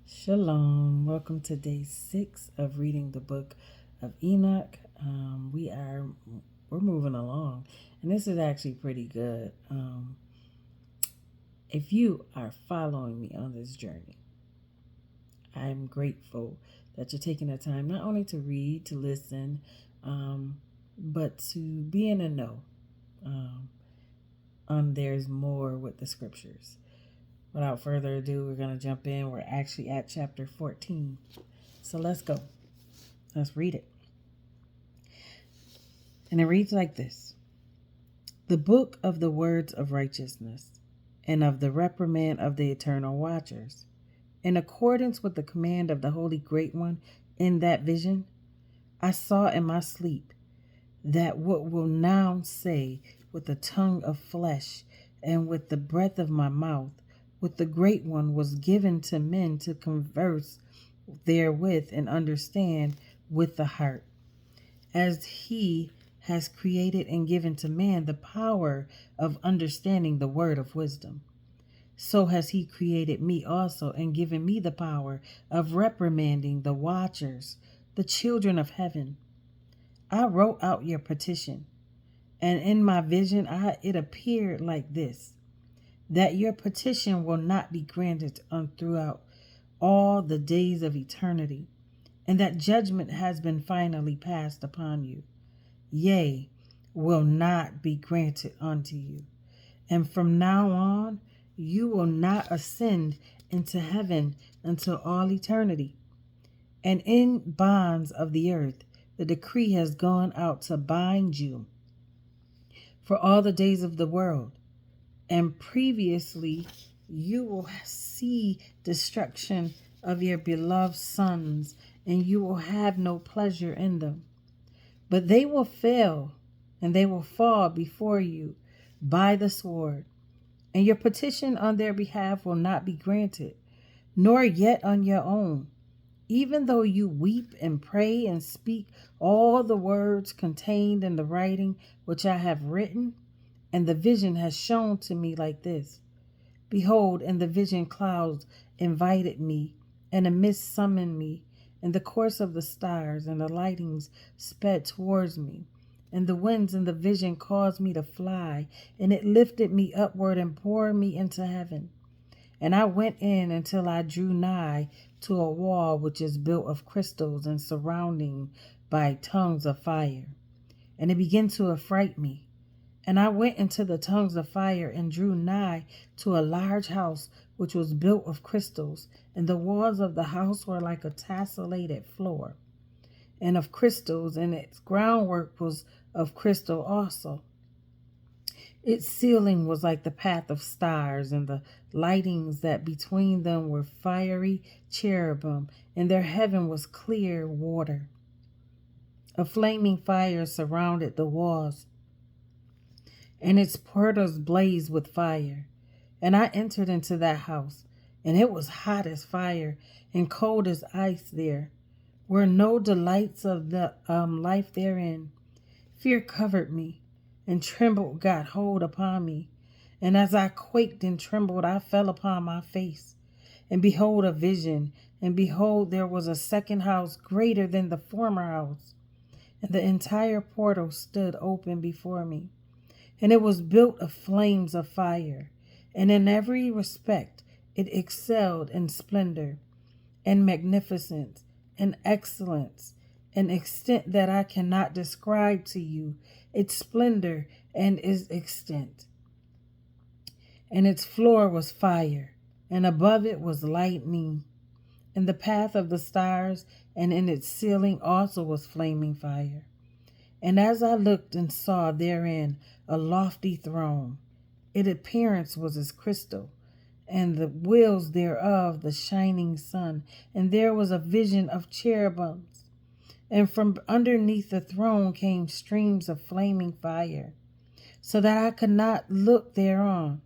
Shalom. Welcome to day 6 of reading the book of Enoch. We're moving along, and this is actually pretty good. If you are following me on this journey, I'm grateful that you're taking the time not only to read, to listen, but to be in the know. On there's more with the scriptures. Without further ado, we're going to jump in. We're actually at chapter 14. So let's go. Let's read it. And it reads like this: The book of the words of righteousness, and of the reprimand of the eternal watchers, in accordance with the command of the Holy Great One in that vision, I saw in my sleep that what will now say with the tongue of flesh and with the breath of my mouth, with the Great One, was given to men to converse therewith and understand with the heart, as he has created and given to man the power of understanding the word of wisdom. So has he created me also and given me the power of reprimanding the watchers, the children of heaven. I wrote out your petition, and in my vision it appeared like this: that your petition will not be granted throughout all the days of eternity, and that judgment has been finally passed upon you. Yea, will not be granted unto you. And from now on, you will not ascend into heaven until all eternity. And in bonds of the earth, the decree has gone out to bind you for all the days of the world. And previously, you will see destruction of your beloved sons, and you will have no pleasure in them. But they will fail, and they will fall before you by the sword, and your petition on their behalf will not be granted, nor yet on your own, even though you weep and pray and speak all the words contained in the writing which I have written. And the vision has shown to me like this: Behold, in the vision clouds invited me, and a mist summoned me, and the course of the stars and the lightnings sped towards me, and the winds in the vision caused me to fly, and it lifted me upward and bore me into heaven. And I went in until I drew nigh to a wall which is built of crystals and surrounding by tongues of fire. And it began to affright me. And I went into the tongues of fire and drew nigh to a large house which was built of crystals, and the walls of the house were like a tessellated floor, and of crystals, and its groundwork was of crystal also. Its ceiling was like the path of stars, and the lightings that between them were fiery cherubim, and their heaven was clear water. A flaming fire surrounded the walls, and its portals blazed with fire. And I entered into that house, and it was hot as fire and cold as ice. There were no delights of the life therein. Fear covered me, and trembled got hold upon me. And as I quaked and trembled, I fell upon my face. And behold, a vision, and behold, there was a second house greater than the former house, and the entire portal stood open before me. And it was built of flames of fire, and in every respect it excelled in splendor and magnificence and excellence, an extent that I cannot describe to you its splendor and its extent. And its floor was fire, and above it was lightning, and the path of the stars, and in its ceiling also was flaming fire. And as I looked and saw therein a lofty throne, its appearance was as crystal, and the wheels thereof the shining sun. And there was a vision of cherubims, and from underneath the throne came streams of flaming fire, so that I could not look thereon.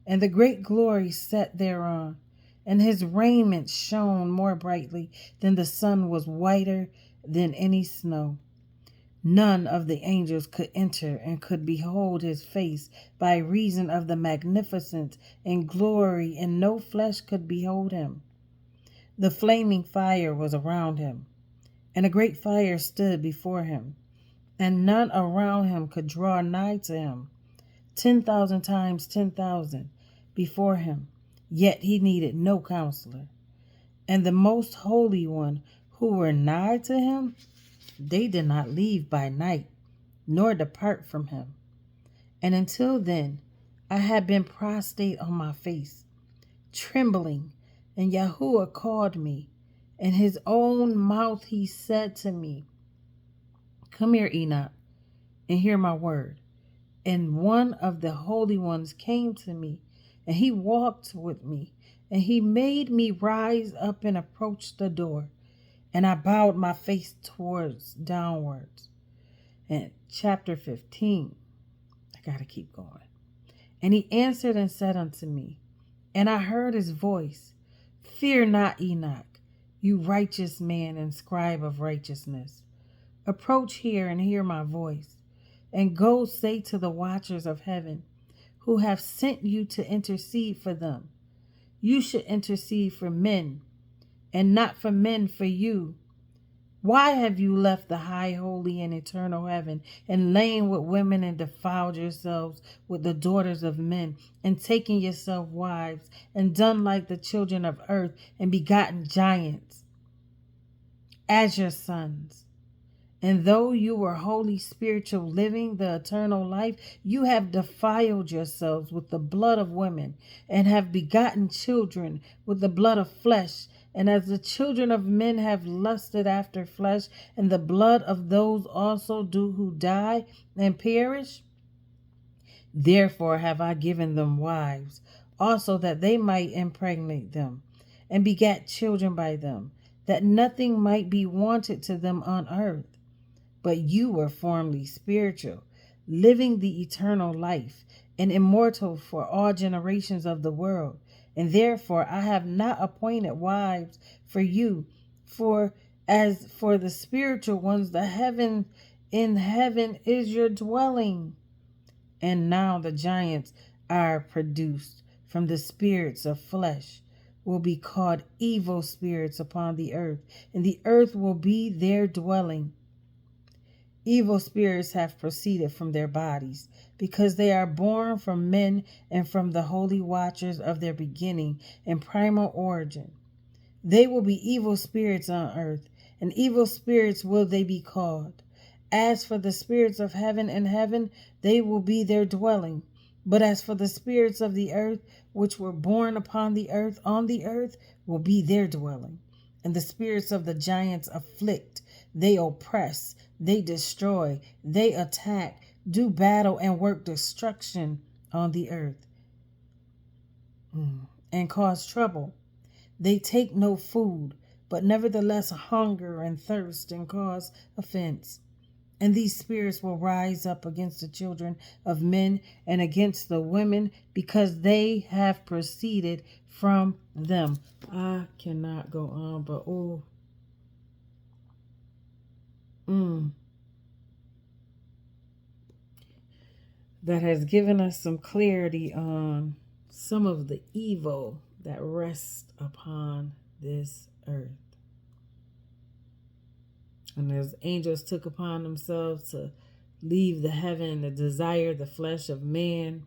And the great glory sat thereon, and his raiment shone more brightly than the sun, was whiter than any snow. None of the angels could enter and could behold his face by reason of the magnificence and glory, and no flesh could behold him. The flaming fire was around him, and a great fire stood before him, and none around him could draw nigh to him. 10,000 times 10,000 before him, yet he needed no counselor. And the most holy one who were nigh to him, they did not leave by night, nor depart from him. And until then, I had been prostrate on my face, trembling, and Yahuwah called me. In his own mouth he said to me, "Come here, Enoch, and hear my word." And one of the holy ones came to me, and he walked with me, and he made me rise up and approach the door. And I bowed my face towards downwards. And chapter 15, I gotta keep going. And he answered and said unto me, and I heard his voice, "Fear not, Enoch, you righteous man and scribe of righteousness. Approach here and hear my voice, and go say to the watchers of heaven, who have sent you to intercede for them. You should intercede for men, and not for men for you. Why have you left the high, holy, and eternal heaven, and lain with women, and defiled yourselves with the daughters of men, and taken yourself wives, and done like the children of earth, and begotten giants as your sons? And though you were holy, spiritual, living the eternal life, you have defiled yourselves with the blood of women, and have begotten children with the blood of flesh. And as the children of men have lusted after flesh, and the blood of those also do who die and perish, therefore have I given them wives, also that they might impregnate them, and begat children by them, that nothing might be wanted to them on earth. But you were formerly spiritual, living the eternal life, and immortal for all generations of the world. And therefore I have not appointed wives for you, for as for the spiritual ones, the heaven in heaven is your dwelling. And now the giants are produced from the spirits of flesh, will be called evil spirits upon the earth, and the earth will be their dwelling. Evil spirits have proceeded from their bodies, because they are born from men and from the holy watchers of their beginning and primal origin. They will be evil spirits on earth, and evil spirits will they be called. As for the spirits of heaven and heaven, they will be their dwelling. But as for the spirits of the earth, which were born upon the earth, on the earth will be their dwelling. And the spirits of the giants afflict, they oppress, they destroy, they attack, do battle, and work destruction on the earth, and cause trouble. They take no food, but nevertheless hunger and thirst, and cause offense. And these spirits will rise up against the children of men and against the women, because they have proceeded from them. I cannot go on, but that has given us some clarity on some of the evil that rests upon this earth. And as angels took upon themselves to leave the heaven to desire the flesh of man,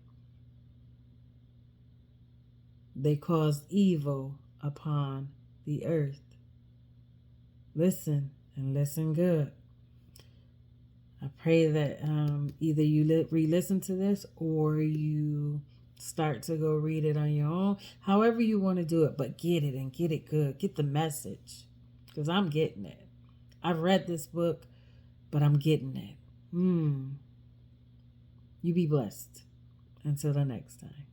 they caused evil upon the earth. Listen, and listen good. I pray that either you re-listen to this, or you start to go read it on your own. However you want to do it, but get it, and get it good. Get the message, because I'm getting it. I've read this book, but I'm getting it. You be blessed. Until the next time.